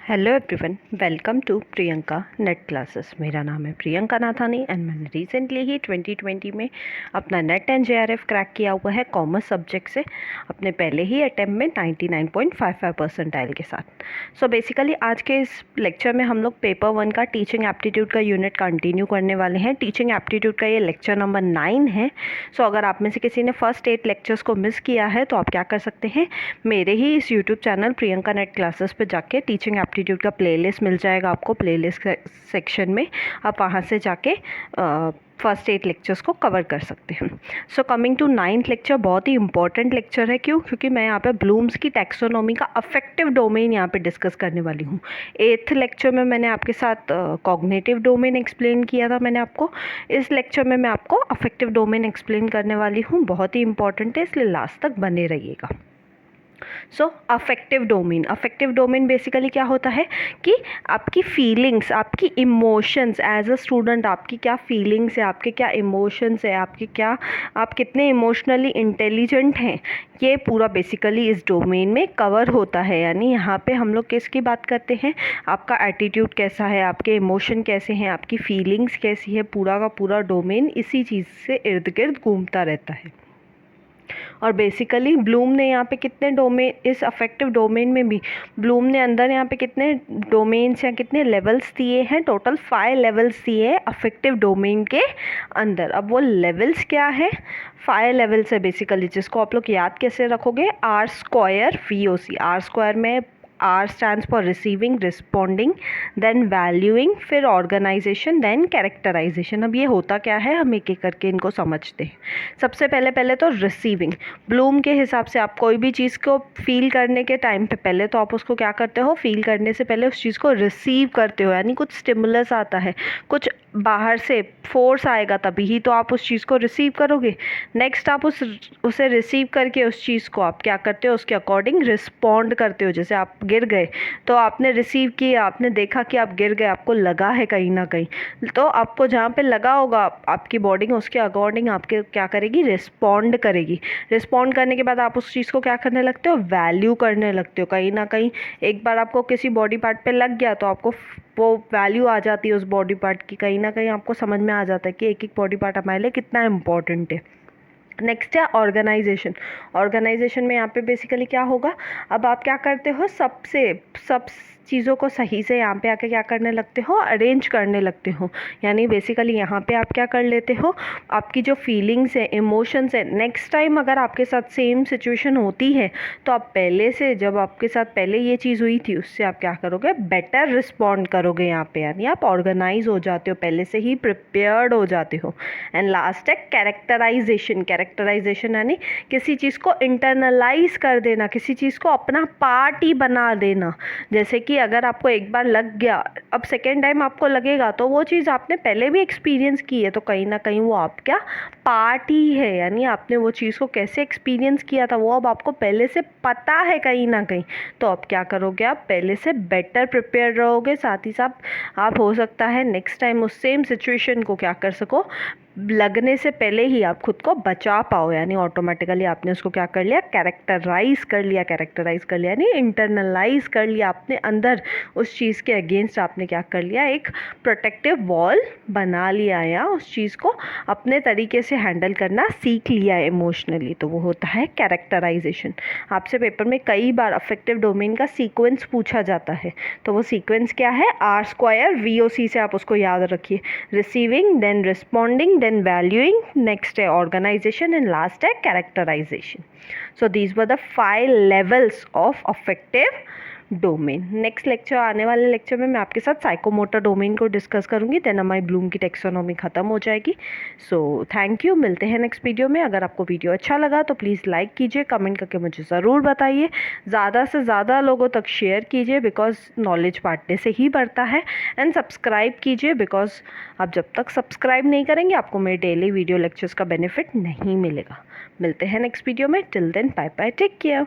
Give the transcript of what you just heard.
Hello everyone, welcome to Priyanka NET classes. मेरा नाम है प्रियंका नाथानी एंड मैंने रिसेंटली ही 2020 में अपना नेट एंड जेआरएफ क्रैक किया हुआ है कॉमर्स सब्जेक्ट से अपने पहले ही अटेम्प्ट में 99.55 परसेंटाइल के साथ। सो बेसिकली आज के इस लेक्चर में हम लोग पेपर 1 का टीचिंग एप्टीट्यूड का यूनिट कंटिन्यू करने वाले हैं। टीचिंग एप्टीट्यूड का ये लेक्चर नंबर 9 है। सो अगर आप में से किसी ने फर्स्ट 8 लेक्चर्स को मिस किया है तो आप क्या कर सकते हैं, मेरे ही इस YouTube channel Priyanka NET classes पे जाके टीचिंग एप्टीट्यूड का प्लेलिस्ट मिल जाएगा आपको। प्लेलिस्ट सेक्शन में आप वहाँ से जाके फर्स्ट 8 लेक्चर्स को कवर कर सकते हैं। So coming to 9th lecture, बहुत ही इंपॉर्टेंट लेक्चर है। क्यों? क्योंकि मैं यहाँ पे ब्लूम्स की टैक्सोनॉमी का अफेक्टिव डोमेन यहाँ पे डिस्कस करने वाली हूँ। 8th लेक्चर में मैंने आपके साथ कॉग्निटिव डोमेन एक्सप्लेन किया था मैंने आपको। इस लेक्चर में मैं आपको अफेक्टिव डोमेन एक्सप्लेन करने वाली हूँ। बहुत ही इंपॉर्टेंट है, इसलिए लास्ट तक बने रहिएगा। सो अफेक्टिव डोमेन बेसिकली क्या होता है कि आपकी फीलिंग्स, आपकी इमोशंस एज अ स्टूडेंट, आपकी क्या फीलिंग्स है, आपके क्या इमोशंस है, आप कितने इमोशनली इंटेलिजेंट हैं, ये पूरा बेसिकली इस डोमेन में कवर होता है। यानी यहाँ पे हम लोग किसकी बात करते हैं, आपका एटीट्यूड कैसा है, आपके इमोशन कैसे हैं, आपकी फीलिंग्स कैसी है, पूरा का पूरा डोमेन इसी चीज़ से इर्द गिर्द घूमता रहता है। और बेसिकली ब्लूम ने यहाँ पे कितने डोमेन, इस अफेक्टिव डोमेन में भी ब्लूम ने अंदर यहाँ पे कितने डोमेन्स या कितने लेवल्स दिए हैं, टोटल 5 लेवल्स दिए हैं अफेक्टिव डोमेन के अंदर। अब वो लेवल्स क्या है, 5 लेवल्स है बेसिकली, जिसको आप लोग याद कैसे रखोगे, R square VOC। R square में R stands for receiving, responding, then valuing, फिर organization, then characterization। अब ये होता क्या है, हम एक एक करके इनको समझते हैं। सबसे पहले तो रिसीविंग। ब्लूम के हिसाब से आप कोई भी चीज़ को फील करने के टाइम पे पहले तो आप उसको क्या करते हो, फील करने से पहले उस चीज़ को रिसीव करते हो। यानी कुछ स्टिमुलस आता है, कुछ बाहर से फोर्स आएगा, तभी ही तो आप उस चीज़ को रिसीव करोगे। नेक्स्ट आप उसे रिसीव करके उस चीज़ को आप क्या करते हो, उसके अकॉर्डिंग रिस्पॉन्ड करते हो। जैसे आप गिर गए तो आपने रिसीव किया, आपने देखा कि आप गिर गए, आपको लगा है कहीं ना कहीं, तो आपको जहाँ पे लगा होगा आपकी बॉडी में, उसके अकॉर्डिंग आपके क्या करेगी, रिस्पॉन्ड करेगी। रिस्पॉन्ड करने के बाद आप उस चीज़ को क्या करने लगते हो, वैल्यू करने लगते हो। कहीं ना कहीं एक बार आपको किसी बॉडी पार्ट पे लग गया तो आपको वो वैल्यू आ जाती है उस बॉडी पार्ट की। कहीं ना कहीं आपको समझ में आ जाता है कि एक एक बॉडी पार्ट हमारे लिए कितना इम्पोर्टेंट है। नेक्स्ट है ऑर्गेनाइजेशन में यहाँ पे बेसिकली क्या होगा, अब आप क्या करते हो, सब चीज़ों को सही से यहाँ पे आके क्या करने लगते हो, अरेंज करने लगते हो। यानी बेसिकली यहाँ पे आप क्या कर लेते हो, आपकी जो फीलिंग्स है, इमोशंस है, नेक्स्ट टाइम अगर आपके साथ सेम सिचुएशन होती है तो आप पहले से, जब आपके साथ पहले ये चीज़ हुई थी, उससे आप क्या करोगे, बेटर रिस्पॉन्ड करोगे यहाँ पे। यानी आप ऑर्गेनाइज हो जाते हो, पहले से ही प्रिपेयर्ड हो जाते हो। एंड लास्ट है कैरेक्टराइजेशन यानी किसी चीज़ को इंटरनलाइज कर देना, किसी चीज़ को अपना पार्ट ही बना देना। जैसे कि अगर आपको एक बार लग गया, अब सेकेंड टाइम आपको लगेगा, तो वो चीज़ आपने पहले भी एक्सपीरियंस की है, तो कहीं ना कहीं वो आपका पार्ट ही है। यानी आपने वो चीज़ को कैसे एक्सपीरियंस किया था वो अब आपको पहले से पता है कहीं ना कहीं, तो अब क्या करोगे, आप पहले से बेटर प्रिपेयर रहोगे। साथ ही साथ आप हो सकता है नेक्स्ट टाइम उस सेम सिचुएशन को क्या कर सको, लगने से पहले ही आप खुद को बचा पाओ। यानी ऑटोमेटिकली आपने उसको क्या कर लिया, कैरेक्टराइज कर लिया यानी इंटरनलाइज कर लिया अपने अंदर। उस चीज़ के अगेंस्ट आपने क्या कर लिया, एक प्रोटेक्टिव वॉल बना लिया, या उस चीज़ को अपने तरीके से हैंडल करना सीख लिया इमोशनली। तो वो होता है कैरेक्टराइजेशन। आपसे पेपर में कई बार अफेक्टिव डोमेन का सीक्वेंस पूछा जाता है, तो वो सीक्वेंस क्या है, R स्क्वायर VOC से आप उसको याद रखिए। Receiving, then responding, then valuing, next है organization and last है characterization. So these were the 5 levels of affective domain. Next lecture, आने वाले लेक्चर में मैं आपके साथ साइकोमोटर डोमेन को डिस्कस करूंगी, देन हमारी ब्लूम की टेक्सोनॉमी ख़त्म हो जाएगी। सो थैंक यू, मिलते हैं नेक्स्ट वीडियो में। अगर आपको वीडियो अच्छा लगा तो प्लीज़ लाइक कीजिए, कमेंट करके मुझे ज़रूर बताइए, ज़्यादा से ज़्यादा लोगों तक शेयर कीजिए, बिकॉज नॉलेज बांटने से ही बढ़ता है। एंड सब्सक्राइब कीजिए, बिकॉज आप जब तक सब्सक्राइब नहीं करेंगे आपको मेरे डेली वीडियो लेक्चर्स का बेनिफिट नहीं मिलेगा। मिलते हैं नेक्स्ट वीडियो में, till then bye bye, take care.